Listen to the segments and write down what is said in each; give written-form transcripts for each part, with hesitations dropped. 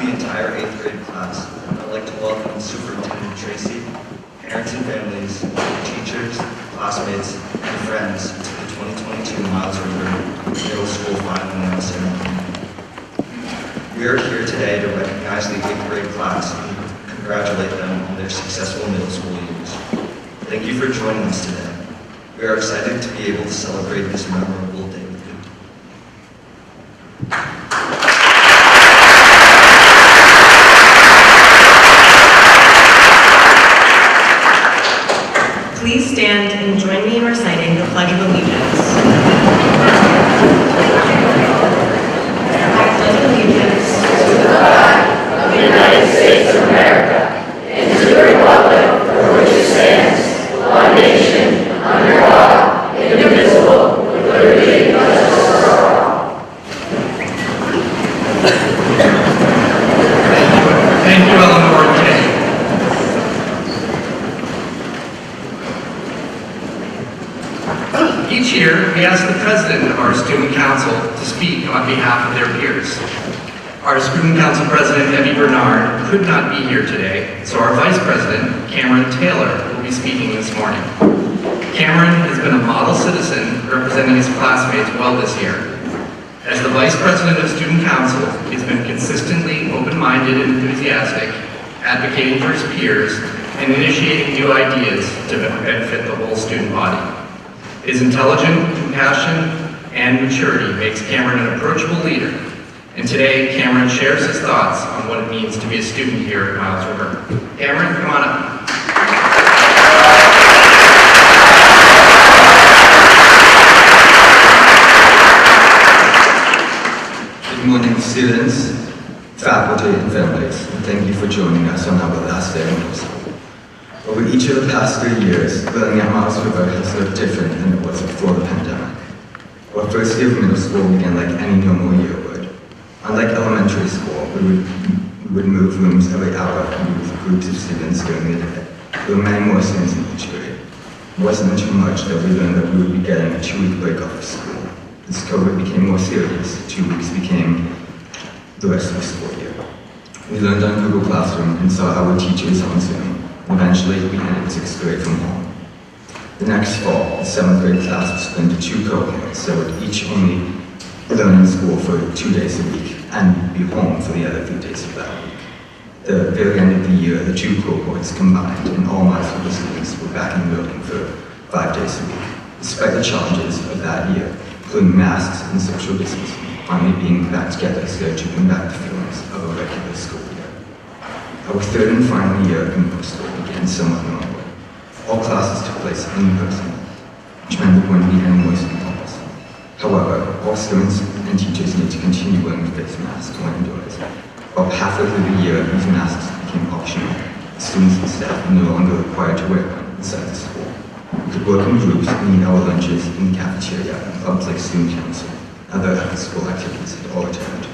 the entire 8th grade class, I'd like to welcome Superintendent Tracy, parents and families, teachers, classmates, and friends to the 2022 Miles River Middle School Final Annual Ceremony. We are here today to recognize the 8th grade class and congratulate them on their successful middle school years. Thank you for joining us today. We are excited to be able to celebrate this memorable day with you. Please stand and join me in reciting the Pledge of Allegiance. I pledge allegiance to the flag of the United States of America and to the republic for which it stands, one nation, under God, indivisible, with liberty and justice for all. Thank you, Eleanor Kay. Each year, we ask the president of our student council to speak on behalf of their peers. Our student council president, Debbie Bernard, could not be here today, so our vice president, Cameron Taylor, will be speaking this morning. Cameron has been a model citizen representing his classmates well this year. As the vice president of student council, he's been consistently open-minded and enthusiastic, advocating for his peers, and initiating new ideas to benefit the whole student body. His intelligence, compassion, and maturity makes Cameron an approachable leader. And today, Cameron shares his thoughts on what it means to be a student here at Miles River. Cameron, come on up. Good morning, students, faculty, and families, and thank you for joining us on our last day of middle school. Over each of the past 3 years, learning at Miles River has looked different than it was before the pandemic. Our first year of middle school began like any normal year would. Unlike elementary school, we would move rooms every hour and be with groups of students during the day. There were many more students in each grade. It wasn't until March that we learned that we would be getting a 2-week break off of school. As COVID became more serious, 2 weeks became the rest of the school year. We learned on Google Classroom and saw our teachers on Zoom. Eventually, we ended 6th grade from home. The next fall, the 7th grade class was split into 2 cohorts that would each only learn in school for 2 days a week and be home for the other 3 days of that week. At the very end of the year, the 2 cohorts combined and all Miles River students were back in the building for 5 days a week. Despite the challenges of that year, including masks and social distancing, finally being back together started to bring back the feelings of a regular school year. Our 3rd and final year in middle school began somewhat normally. All classes took place in person, which meant there wouldn't be any more student calls. However, all students and teachers need to continue wearing face masks when indoors. About halfway through the year, these masks became optional. Students and staff were no longer required to wear one inside the school. We could work in groups and eat our lunches in the cafeteria and clubs like student council. Other after-school activities had all returned.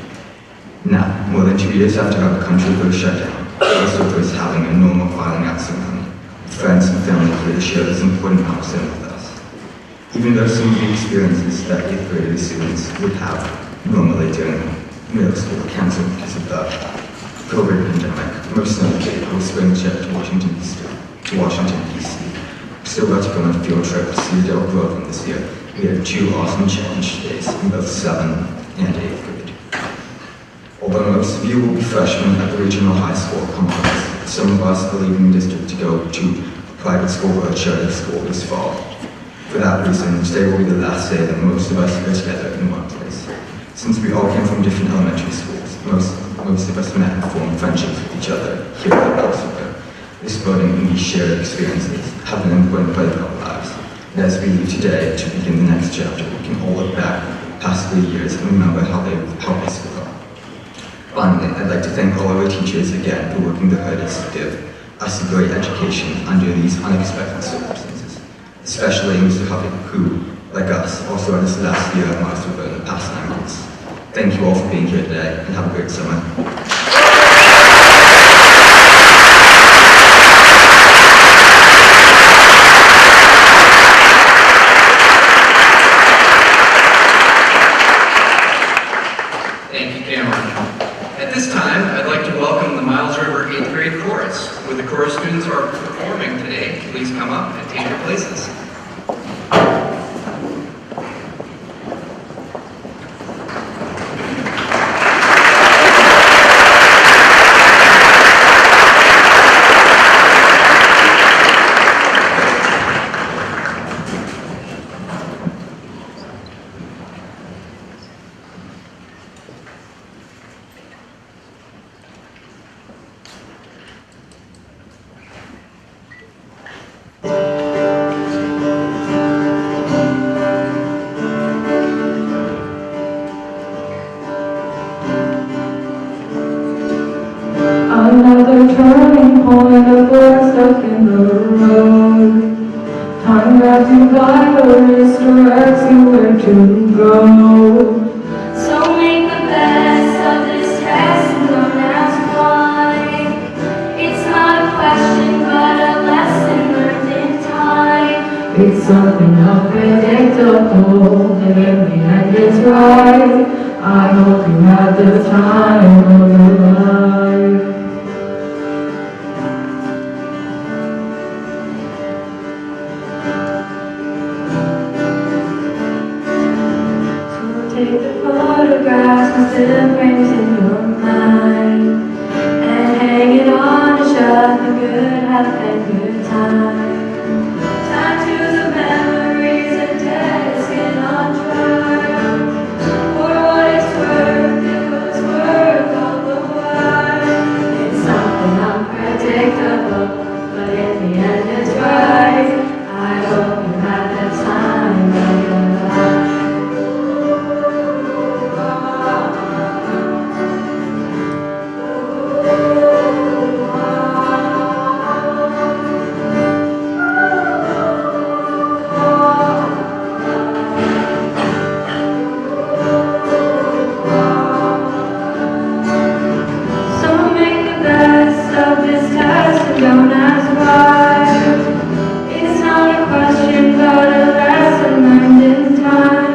Now, more than 2 years after our country was shut down, Miles River is having a normal filing out ceremony, with friends and family here to share this important milestone with us. Even though some of the experiences that 8th grade students would have normally during middle school were canceled because of the COVID pandemic, most notably our spring trip to Washington, D.C. We still got to go on a field trip to see Dale Groveland this year. We had 2 awesome challenge days in both 7th and 8th grade. Although most of you will be freshmen at the regional high school complex, some of us are leaving the district to go to private school or a charter school this fall. For that reason, today will be the last day that most of us are together in one place. Since we all came from different elementary schools, most of us met and formed friendships with each other here at Miles River. This building and these shared experiences have an important part of our lives. And as we leave today to begin the next chapter, we can all look back past 3 years and remember how they helped us grow. Finally, I'd like to thank all our teachers again for working their hardest to give us a great education under these unexpected circumstances, especially Mr. Huffing, who, like us, also had his last year at Miles River in the past 9 months. Thank you all for being here today, and have a great summer. Thank you, Cameron. At this time, I'd like to Would the chorus students who are performing today please come up and take your places? Another turning point, a fork stuck in the road. Time that divider misdirects you where to go. So make the best of this test and don't ask why. It's not a question but a lesson learned in time. It's something unpredictable, and in the end it's right. I hope you had the time of your life. So take the photographs and still frames in your mind, and hang it on a shelf, the good health and good time. Tattoos of memories and dead skin on trial. For what it's worth, it was worth all the while. It's something unpredictable, but in the end it's right. I hope you had the time of your life. So make the best of this test and don't ask why. It's not a question but a lesson learned in time.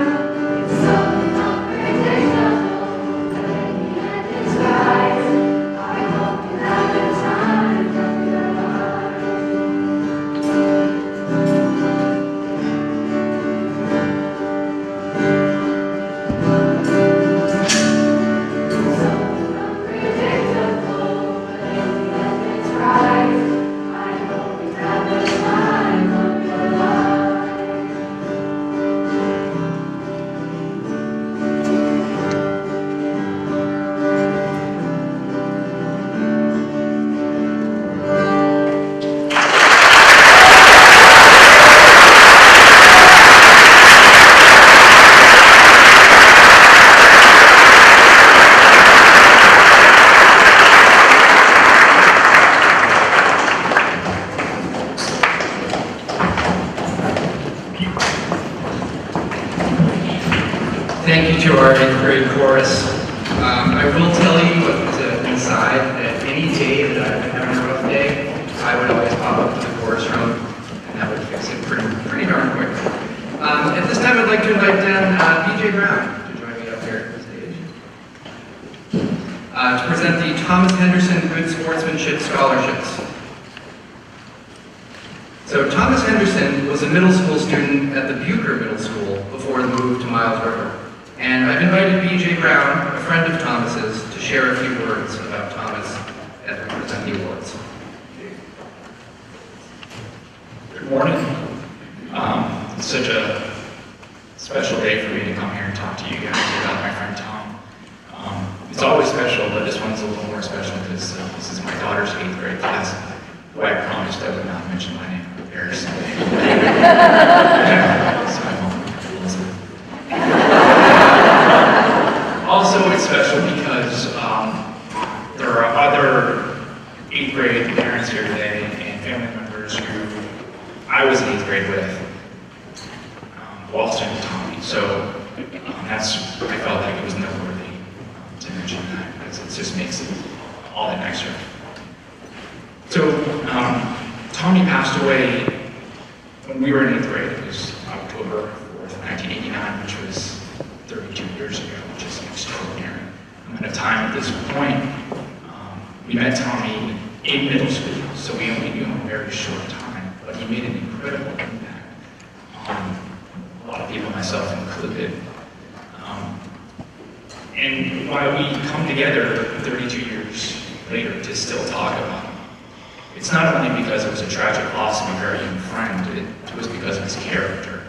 It's something unpredictable, but in the end it's right. I hope you have the time of your life. Something unpredictable, but in the end it's right. I hope you have the time of your life. Thank you to our 8th grade chorus. I will tell you as an aside that any day that I've been having a rough day, I would always pop up to the chorus room and that would fix it pretty darn quick. At this time I'd like to invite down BJ Brown to join me up here at the stage to present the Thomas Henderson Good Sportsmanship Scholarships. So Thomas Henderson was a middle school student at the Bucher Middle School before the move to Miles River. And I've invited BJ Brown, a friend of Thomas's, to share a few words about Thomas as we present the awards. Good morning. It's such a special day for me to come here and talk to you guys about my friend Tom. It's always special, but this one's a little more special because this is my daughter's 8th grade class, who I promised I would not mention my name for embarrassing. So I won't, Elizabeth. Also, it's special because there are other 8th grade parents here today and family members who I was in 8th grade with, while studying with Tommy. So I felt like it was noteworthy to mention that because it just makes it all that nicer. So Tommy passed away when we were in 8th grade. It was October 4th, 1989, which was 32 years ago, which is extraordinary. At a time at this point, we met Tommy in middle school. so we only knew him a very short time, but he made an incredible impact on a lot of people, myself included. And why we come together 32 years later to still talk about him, it's not only because it was a tragic loss of a very young friend, it was because of his character.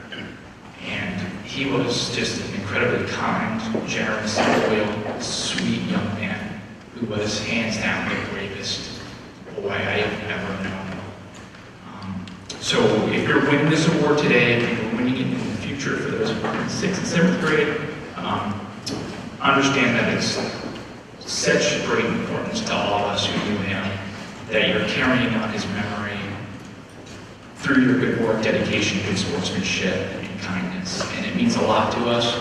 And he was just an incredibly kind, generous, loyal, sweet young man who was hands down the bravest boy I have ever known. So if you're winning this award today, if you're winning it in the future for those who are in 6th and 7th grade, understand that it's such great importance to all of us who knew him, that you're carrying on his memory through your good work, dedication, good sportsmanship, and kindness. And it means a lot to us,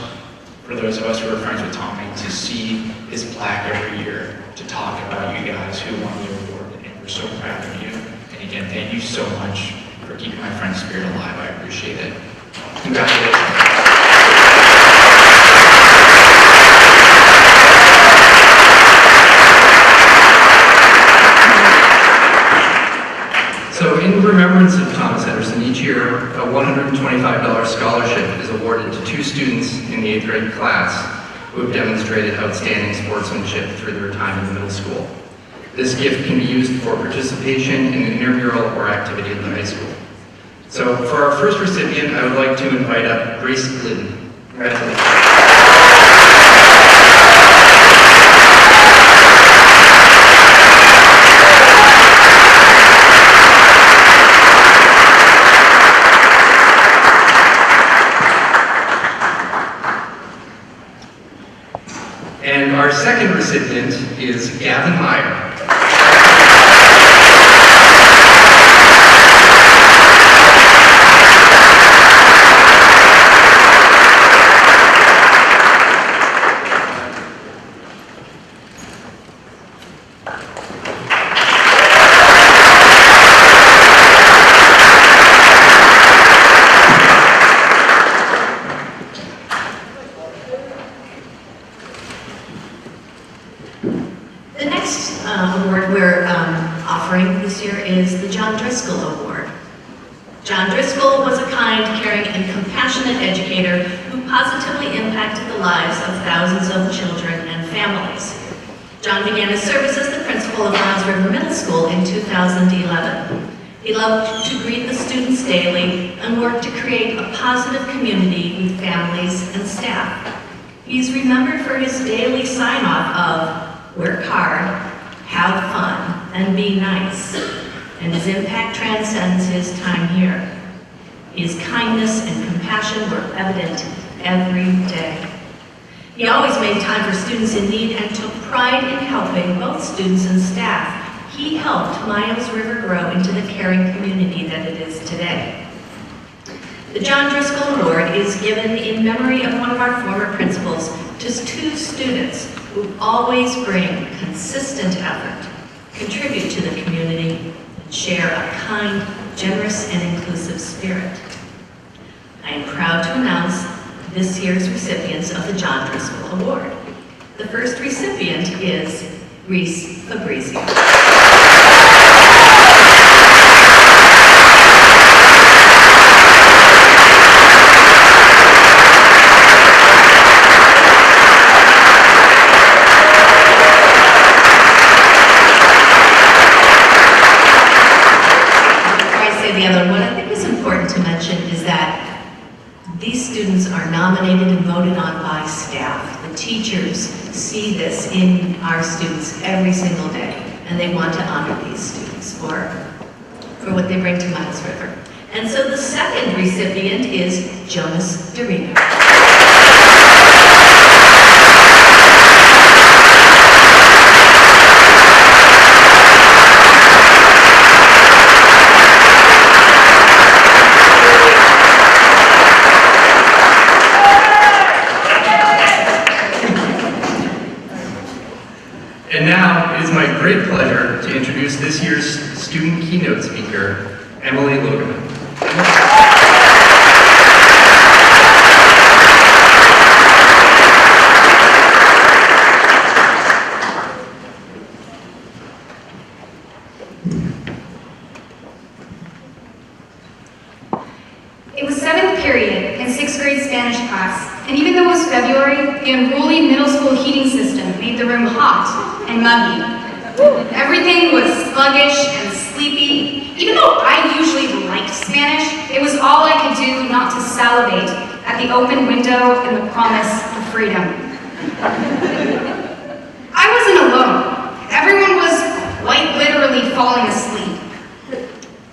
for those of us who are friends with Tommy, to see his plaque every year, to talk about you guys who won the award, and we're so proud of you. And again, thank you so much for keeping my friend's spirit alive. I appreciate it. Congratulations. So in remembrance of Thomas Henderson, each year a $125 scholarship is awarded to 2 students in the 8th grade class who have demonstrated outstanding sportsmanship through their time in the middle school. This gift can be used for participation in an intramural or activity at the high school. So for our first recipient, I would like to invite up Grace Glidden. Congratulations. And our second recipient is Gavin Meyer. The next award we're offering this year is the John Driscoll Award. John Driscoll was a kind, caring, and compassionate educator who positively impacted the lives of thousands of children and families. John began his service as the principal of Miles River Middle School in 2011. He loved to greet the students daily and worked to create a positive community with families and staff. He is remembered for his daily sign-off of work hard, have fun, and be nice. And his impact transcends his time here. His kindness and compassion were evident every day. He always made time for students in need and took pride in helping both students and staff. He helped Miles River grow into the caring community that it is today. The John Driscoll Award is given in memory of one of our former principals to 2 students who always bring consistent effort, contribute to the community, and share a kind, generous, and inclusive spirit. I am proud to announce this year's recipients of the John Driscoll Award. The first recipient is Reese Fabrizio. The other one I think is important to mention is that these students are nominated and voted on by staff. The teachers see this in our students every single day, and they want to honor these students for what they bring to Miles River. And so the second recipient is Jonas Dorino. And now it is my great pleasure to introduce this year's student keynote speaker, Emily Logan. the unruly middle school heating system made the room hot and muggy. Everything was sluggish and sleepy. Even though I usually liked Spanish, it was all I could do not to salivate at the open window and the promise of freedom. I wasn't alone. Everyone was quite literally falling asleep.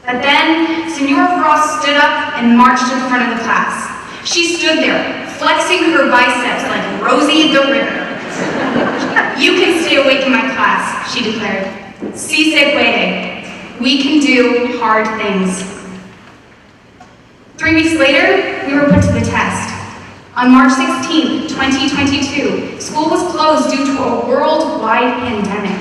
But then, Senora Frost stood up and marched in front of the class. She stood there, flexing her biceps like Rosie the River. "You can stay awake in my class," she declared. "Si se puede. We can do hard things." 3 weeks later, we were put to the test. On March 16, 2022, school was closed due to a worldwide pandemic.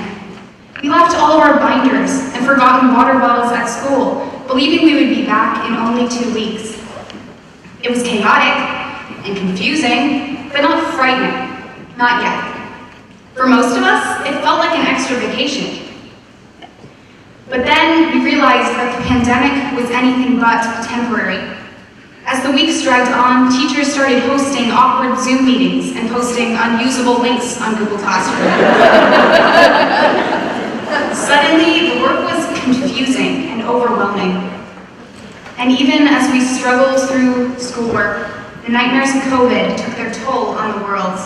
We left all of our binders and forgotten water bottles at school, believing we would be back in only 2 weeks. It was chaotic and confusing, but not frightening. Not yet. For most of us, it felt like an extra vacation. But then we realized that the pandemic was anything but temporary. As the weeks dragged on, teachers started hosting awkward Zoom meetings and posting unusable links on Google Classroom. Suddenly, the work was confusing and overwhelming. And even as we struggled through schoolwork, the nightmares of COVID took their toll on the world.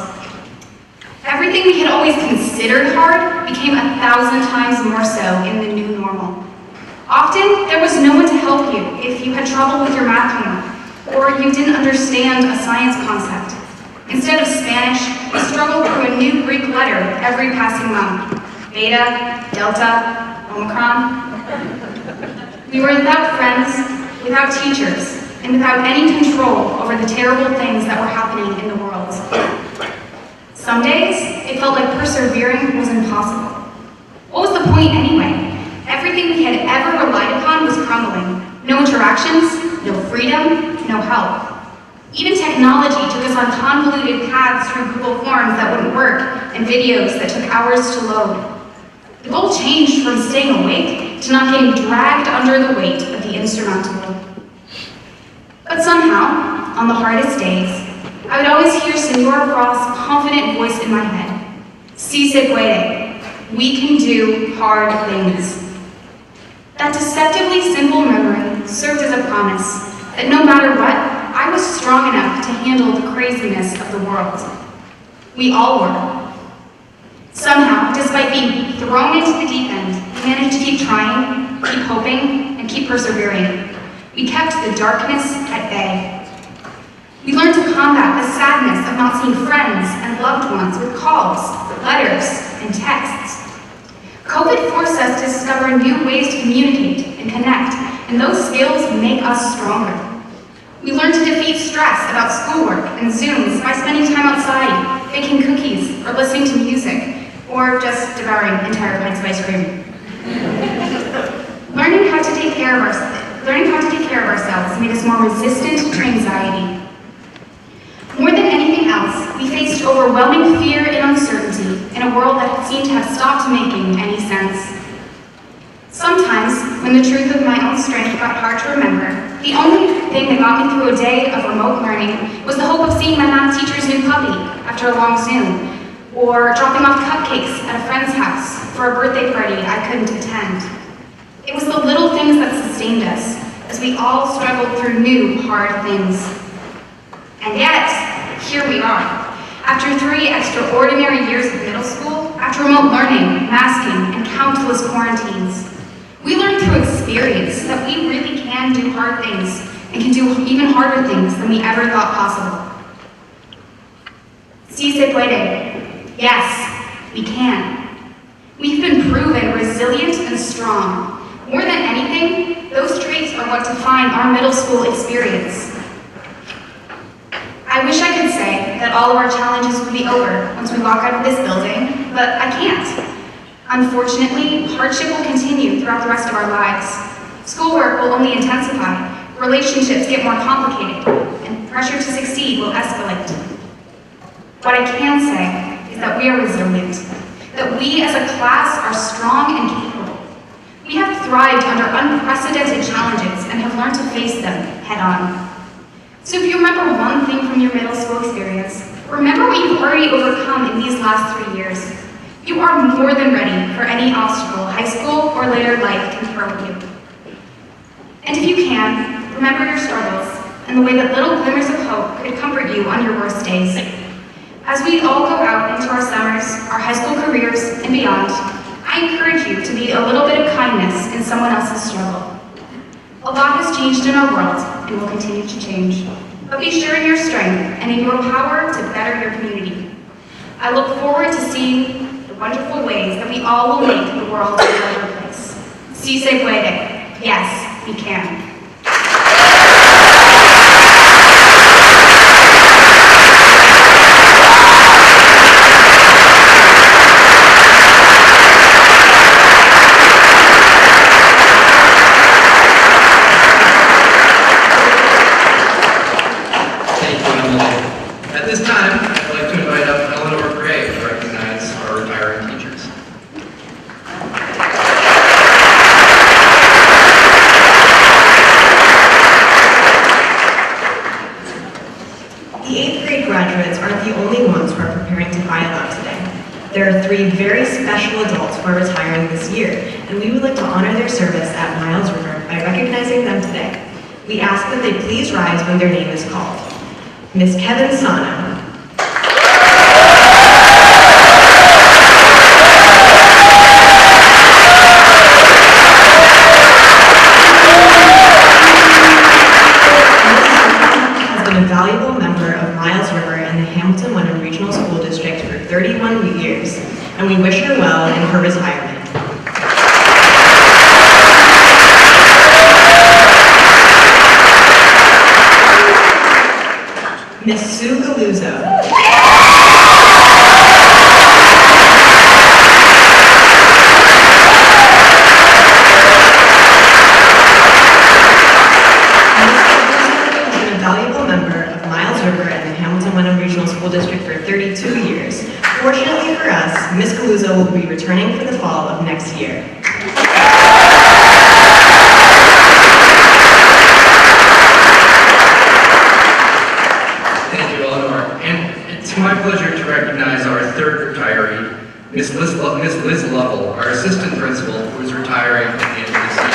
Everything we had always considered hard became 1,000 times more so in the new normal. Often, there was no one to help you if you had trouble with your math homework, or you didn't understand a science concept. Instead of Spanish, we struggled through a new Greek letter every passing month. Beta, Delta, Omicron. We were without friends, without teachers, and without any control over the terrible things that were happening in the world. Some days, it felt like persevering was impossible. What was the point anyway? Everything we had ever relied upon was crumbling. No interactions, no freedom, no help. Even technology took us on convoluted paths through Google Forms that wouldn't work and videos that took hours to load. The goal changed from staying awake to not getting dragged under the weight of the insurmountable. But somehow, on the hardest days, I would always hear Senora Frost's confident voice in my head. Si se puede. We can do hard things. That deceptively simple memory served as a promise that no matter what, I was strong enough to handle the craziness of the world. We all were. Somehow, despite being thrown into the deep end, we managed to keep trying, keep hoping, and keep persevering. We kept the darkness at bay. We learned to combat the sadness of not seeing friends and loved ones with calls, letters, and texts. COVID forced us to discover new ways to communicate and connect, and those skills make us stronger. We learned to defeat stress about schoolwork and Zooms by spending time outside, baking cookies, or listening to music, or just devouring entire pints of ice cream. Learning how to take care of ourselves made us more resistant to anxiety. More than anything else, we faced overwhelming fear and uncertainty in a world that seemed to have stopped making any sense. Sometimes, when the truth of my own strength got hard to remember, the only thing that got me through a day of remote learning was the hope of seeing my math teacher's new puppy after a long Zoom, or dropping off cupcakes at a friend's house for a birthday party I couldn't attend. It was the little things that sustained us as we all struggled through new, hard things. And yet, here we are. After 3 extraordinary years of middle school, after remote learning, masking, and countless quarantines, we learned through experience that we really can do hard things and can do even harder things than we ever thought possible. Si se puede. Yes, we can. We've been proven resilient and strong. More than anything, those traits are what define our middle school experience. I wish I could say that all of our challenges would be over once we walk out of this building, but I can't. Unfortunately, hardship will continue throughout the rest of our lives. Schoolwork will only intensify, relationships get more complicated, and pressure to succeed will escalate. What I can say is that we are resilient, that we as a class are strong and capable. We have thrived under unprecedented challenges and have learned to face them head on. So if you remember one thing from your middle school experience, Remember what you've already overcome in these last 3 years. You are more than ready for any obstacle high school or later life can throw at you. And if you can, remember your struggles and the way that little glimmers of hope could comfort you on your worst days. As we all go out into our summers, our high school careers, and beyond, I encourage you to be a little bit of kindness in someone else's struggle. A lot has changed in our world and will continue to change, but be sure in your strength and in your power to better your community. I look forward to seeing the wonderful ways that we all will make the world a better place. Si se puede. Yes, we can. Thank you, Emily. At this time, I'd like to invite up Eleanor Gray to recognize our retiring teachers. The 8th grade graduates aren't the only ones who are preparing to file out today. There are 3 very special adults who are retiring this year, and we would like to honor their service at Miles River by recognizing them today. We ask that they please rise when their name is called. Miss Kevin Sano. Has been a valuable member of Miles River and the Hamilton-Wenham Regional School District for 31 years, and we wish her well in her retirement. Miss Sue Galuzzo. District for 32 years. Fortunately for us, Ms. Galuzzo will be returning for the fall of next year. Thank you, Eleanor. And it's my pleasure to recognize our 3rd retiree, Ms. Liz Lovell, our assistant principal, who is retiring at the end of this year.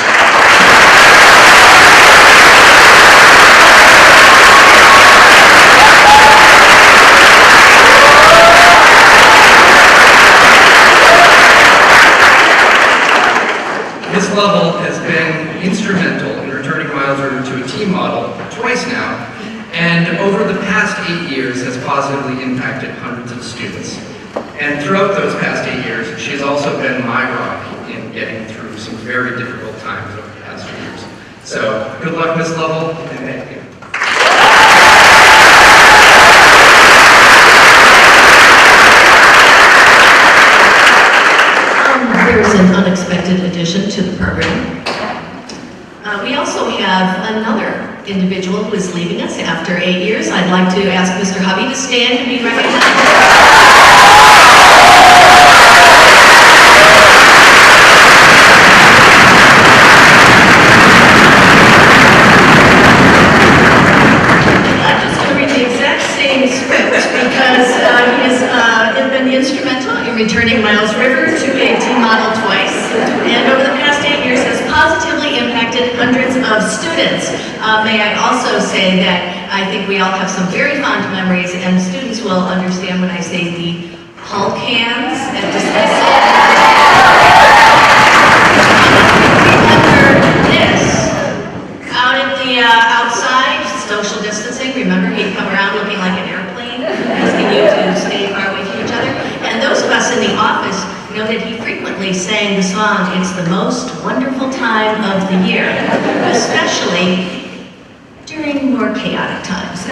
Ms. Lovell has been instrumental in returning Miles River to a team model twice now, and over the past 8 years has positively impacted hundreds of students. And throughout those past 8 years, she has also been my rock in getting through some very difficult times over the past few years. So, good luck, Ms. Lovell, and thank you. There's an unexpected addition to the program. We also have another individual who is leaving us after 8 years. I'd like to ask Mr. Hubby to stand and be recognized. I'm just going to read the exact same script because he has been instrumental in returning Miles River to a team model twice, and over the past 8 years has positively impacted hundreds of students. May I also say that I think we all have some very fond memories, and students will understand when I say the Hulk hands at dismissal. Remember this, out at the outside, social distancing, remember he'd come around looking like an airplane, asking you to stay far away from each other. And those of us in the office know that he frequently sang the song, "It's the Most Wonderful Time of the Year," especially during more chaotic times.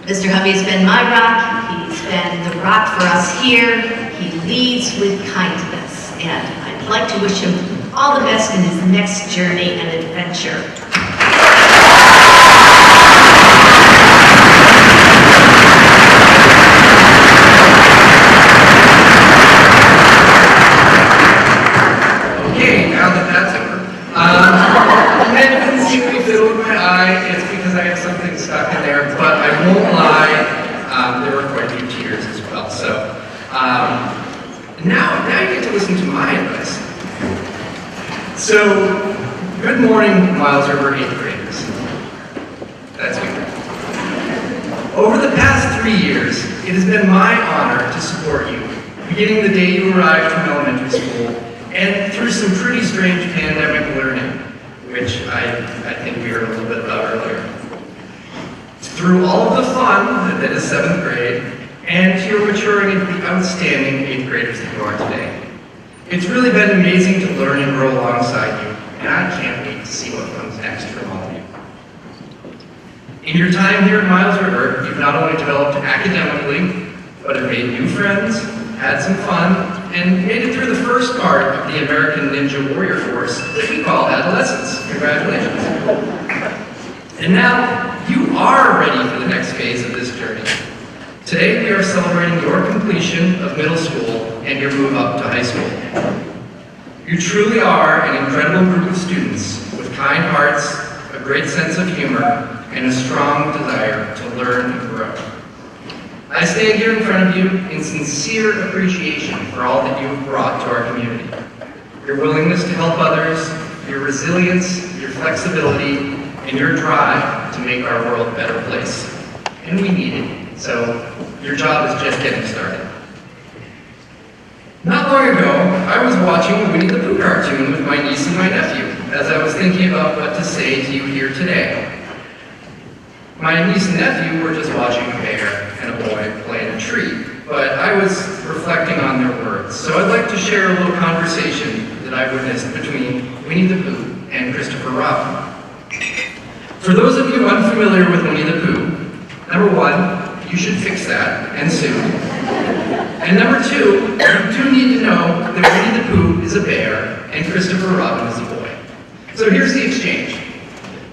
Mr. Hubby's been my rock, he's been the rock for us here, he leads with kindness, and I'd like to wish him all the best in his next journey and adventure. Okay, now that that's over. And if it's seemingly fiddle with my eye, it's because I have something stuck in there, but I won't lie, few tears as well. So now you get to listen to my advice. So, good morning, Miles River 8th graders. That's you. Over the past 3 years, it has been my honor to support you, beginning the day you arrived from elementary school, and through some pretty strange pandemic learning, which I think we heard a little bit about earlier. Through all of the fun that is 7th grade, and to your maturing into the outstanding 8th graders that you are today. It's really been amazing to learn and grow alongside you, and I can't wait to see what comes next from all of you. In your time here at Miles River, you've not only developed academically, but have made new friends, had some fun, and made it through the first part of the American Ninja Warrior course that we call adolescence. Congratulations. And now, you are ready for the next phase of this journey. Today, we are celebrating your completion of middle school and your move up to high school. You truly are an incredible group of students with kind hearts, a great sense of humor, and a strong desire to learn and grow. I stand here in front of you in sincere appreciation for all that you have brought to our community. Your willingness to help others, your resilience, your flexibility, and your drive to make our world a better place. And we need it, so your job is just getting started. Not long ago, I was watching a Winnie the Pooh cartoon with my niece and my nephew as I was thinking about what to say to you here today. My niece and nephew were just watching a bear and a boy play in a tree, but I was reflecting on their words. So I'd like to share a little conversation that I witnessed between Winnie the Pooh and Christopher Robin. For those of you unfamiliar with Winnie the Pooh, number one, you should fix that, and soon. And number two, you do need to know that Winnie the Pooh is a bear and Christopher Robin is a boy. So here's the exchange.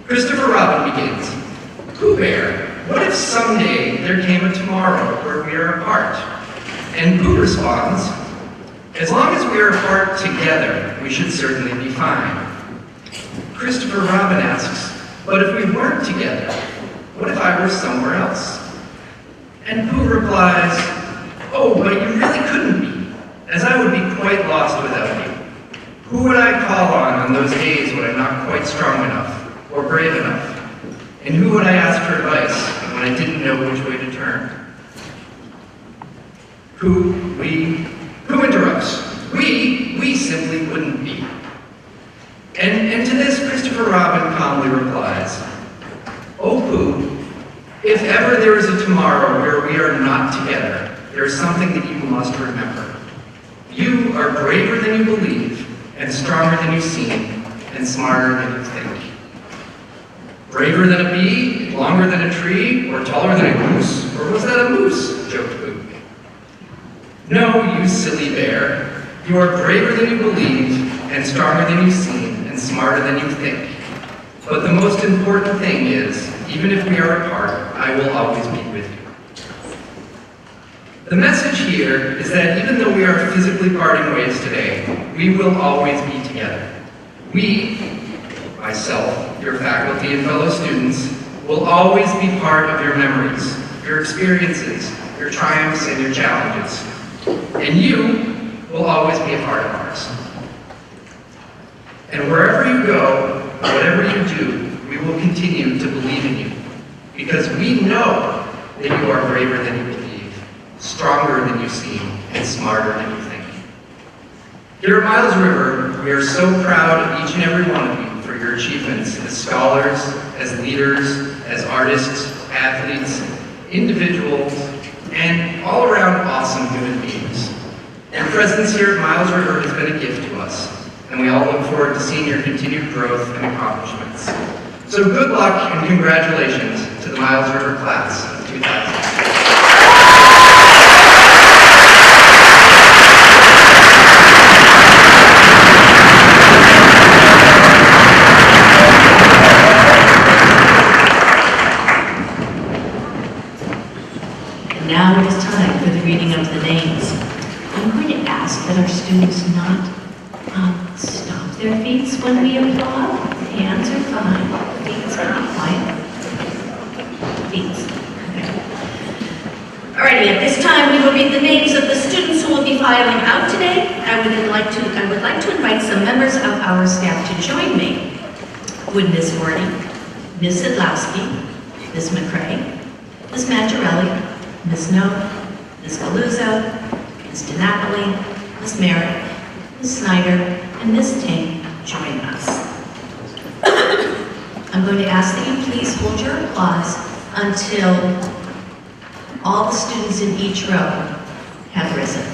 Christopher Robin begins, Pooh Bear, what if someday there came a tomorrow where we are apart? And Pooh responds, as long as we are apart together, we should certainly be fine. Christopher Robin asks, but if we weren't together, what if I were somewhere else? And Pooh replies, oh, but you really couldn't be, as I would be quite lost without you. Who would I call on those days when I'm not quite strong enough or brave enough? And who would I ask for advice when I didn't know which way to turn? Pooh interrupts. We simply wouldn't be. And to this, Christopher Robin calmly replies, oh, Pooh, if ever there is a tomorrow where we are not together, there is something that you must remember. You are braver than you believe, and stronger than you seem, and smarter than you think. Braver than a bee, longer than a tree, or taller than a goose? Or was that a moose? Joked Pooh. No, you silly bear. You are braver than you believe, and stronger than you seem, and smarter than you think. But the most important thing is, even if we are apart, I will always be with you. The message here is that even though we are physically parting ways today, we will always be together. We, myself, your faculty and fellow students, will always be part of your memories, your experiences, your triumphs and your challenges. And you will always be a part of ours. And wherever you go, whatever you do, we will continue to believe in you. Because we know that you are braver than you believe, stronger than you seem, and smarter than you think. Here at Miles River, we are so proud of each and every one of you for your achievements as scholars, as leaders, as artists, athletes, individuals, and all around awesome human beings. Your presence here at Miles River has been a gift to us, and we all look forward to seeing your continued growth and accomplishments. So good luck and congratulations to the Miles River class of 2000. Now it is time for the reading of the names. I'm going to ask that our students not stomp their feet when we applaud. Hands are fine. Feet not fine. Feet. Okay. All Alrighty, at this time, we will read the names of the students who will be filing out today. I would like to invite some members of our staff to join me. Would Ms. Horty, Ms. Sedlowski, Ms. McCray, Ms. Mangiarelli, Ms. Noe, Ms. Galuzzo, Ms. DiNapoli, Ms. Merritt, Ms. Snyder, and Ms. Ting join us. I'm going to ask that you please hold your applause until all the students in each row have risen.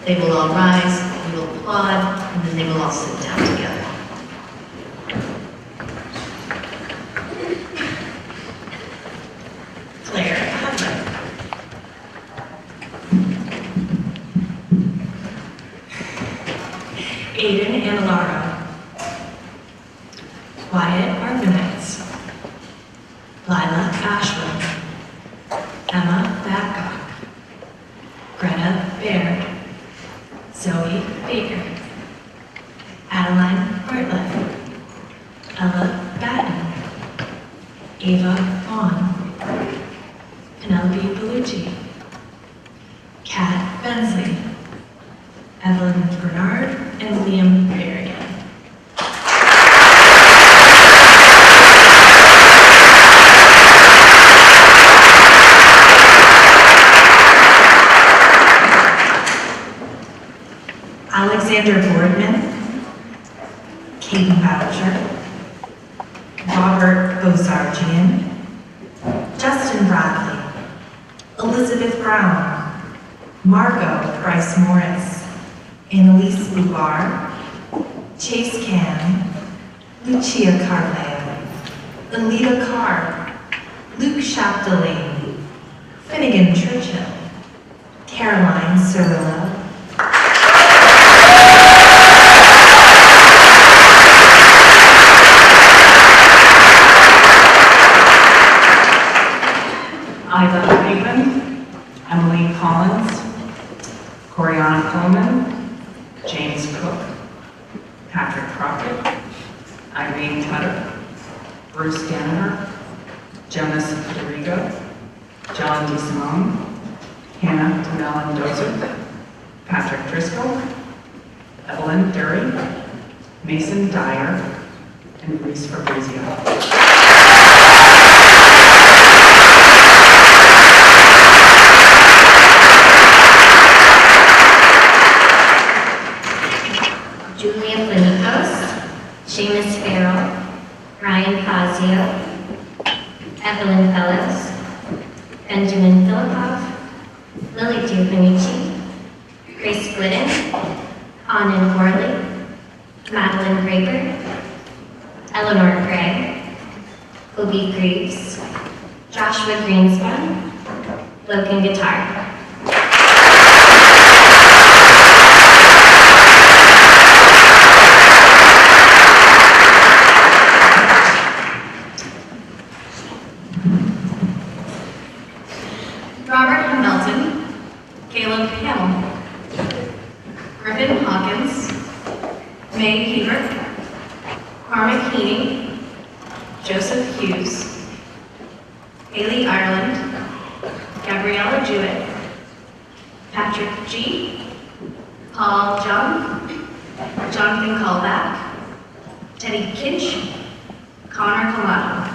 They will all rise, we will applaud, and then they will all sit down together. Claire Hudler. Aiden Anilaro. Wyatt Arvinitz. Lila Ashland. Emma Babcock. Greta Baird. Zoe Baker. Adeline Bartlett. Ella Batten. Ava Vaughn. Penelope Bellucci. Kat Bensley. Evelyn Bernard and Liam Berrigan. Alexander Boardman, Caden Boucher, Robert Bozargian, Justin Bradley, Elizabeth Brown, Margot Bryce Morris, Annalise Lubar, Chase Cam, Lucia Carleo, Alita Carr, Luke Chapdelaine, Finnegan Churchill, Caroline Cirillo, Iva Bateman, Emily Collins, Coriana Coleman, James Cook, Patrick Crockett, Irene Cutter, Bruce Danaher, Jonas Federico, John DeSimone, Hannah Mellendozer, Patrick Driscoll, Evelyn Dury, Mason Dyer, and Reese Fabrizio. Julia Flinikos, Seamus Farrell, Ryan Fazio, Evelyn Fellows, Benjamin Filippov, Lily Giovannici, Grace Glidden, Anand Worley, Madeline Graber, Eleanor Gray, Kobe Greaves, Joshua Greenspun, Logan Guitar. Robert Hamilton, Caleb Hamill, Griffin Hawkins, May Hebert, Cormac Heaney, Joseph Hughes, Haley Ireland, Gabriella Jewett, Patrick G., Paul Jung, Jonathan Callback, Teddy Kinch, Connor Colado.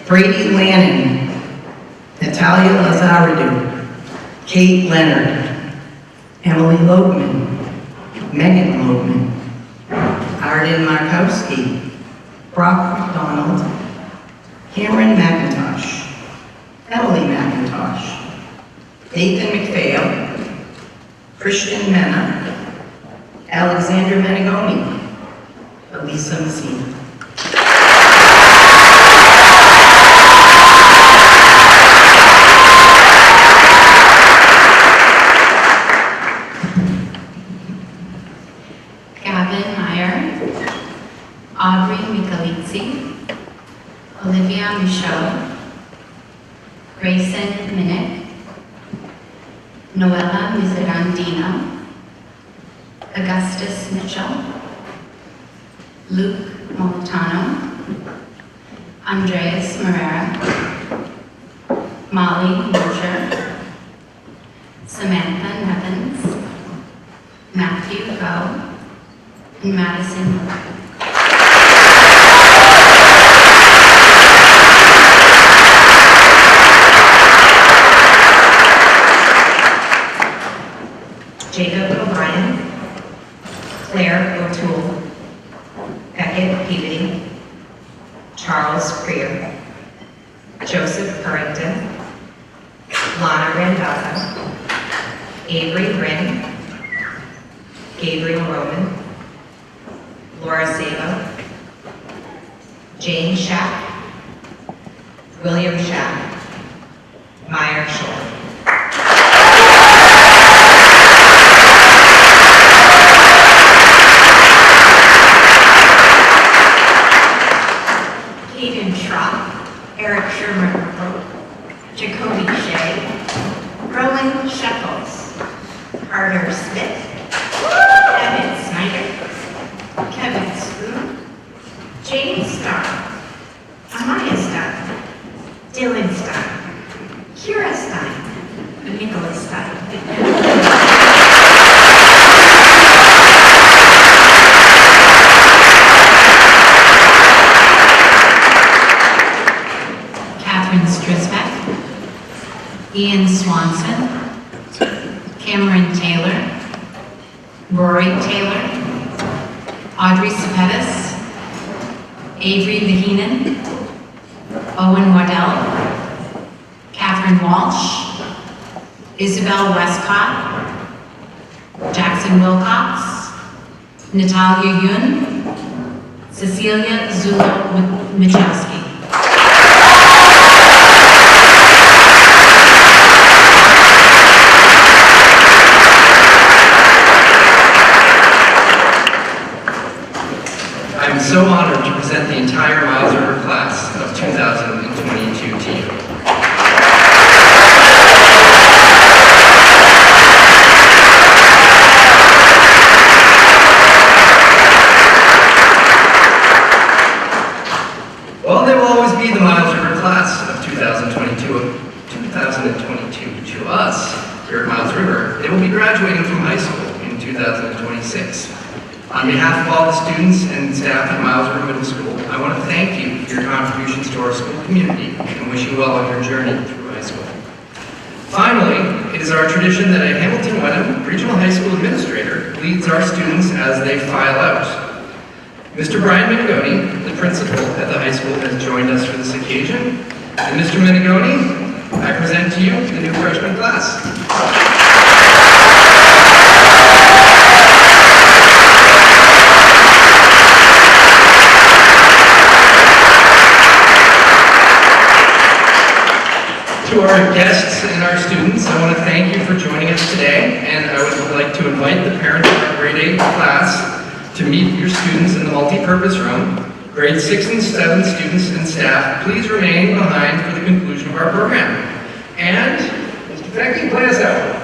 Brady Lannon, Natalia Lazaridou, Kate Leonard, Emily Loebman, Megan Loebman, Arden Markowski, Brock McDonald, Cameron McIntosh, Emily McIntosh, Nathan McPhail, Christian Mena, Alexander Menegomi, Elisa Messina. Gavin Meyer, Aubrey Michalizzi, Olivia Michaud, Grayson Minnick, Noella Miserandino, Augustus Mitchell, Luke Molitano, Andreas Morera, Molly Mosher, Samantha Nevins, Matthew Go, and Madison Miller. Jacob O'Brien, Claire O'Toole, Beckett Peabody, Charles Freer, Joseph Purrington, Lana Randazzo, Avery Brin, Gabriel Roman, Laura Sabo, Jane Schack, William Schack, Meyer Shore. Hayden Schrock, Eric Sherman, Jacoby Shea, Rowan Shekels, Carter Smith, Evan Snyder, Kevin Spoon, James Starr, Amaya Stein, Dylan Stein, Kira Stein, and Nicholas Stein. Catherine Strisbeck, Ian Swanson, Cameron Taylor, Rory Taylor, Audrey Cepetis, Avery Vaheenan, Owen Waddell, Catherine Walsh, Isabel Westcott, Jackson Wilcox, Natalia Yun, Cecilia Zulo-Machowski. I'm so honored to present the entire Miles River class of 2022 to you. Well, they will always be the Miles River class of 2022 to us here at Miles River. They will be graduating from high school in 2026. On behalf of all the students and staff at Miles River Middle School, I want to thank you for your contributions to our school community and wish you well on your journey through high school. Finally, it is our tradition that a Hamilton Wenham Regional High School administrator leads our students as they file out. Mr. Brian Menegoni, the principal at the high school, has joined us for this occasion. And Mr. Menegoni, I present to you the new freshman class. To our guests and our students, I want to thank you for joining us today, and I would like to invite the parents of our grade 8 class to meet your students in the multi-purpose room. Grade 6 and 7 students and staff, please remain behind for the conclusion of our program. And Mr. Fecky, play us out.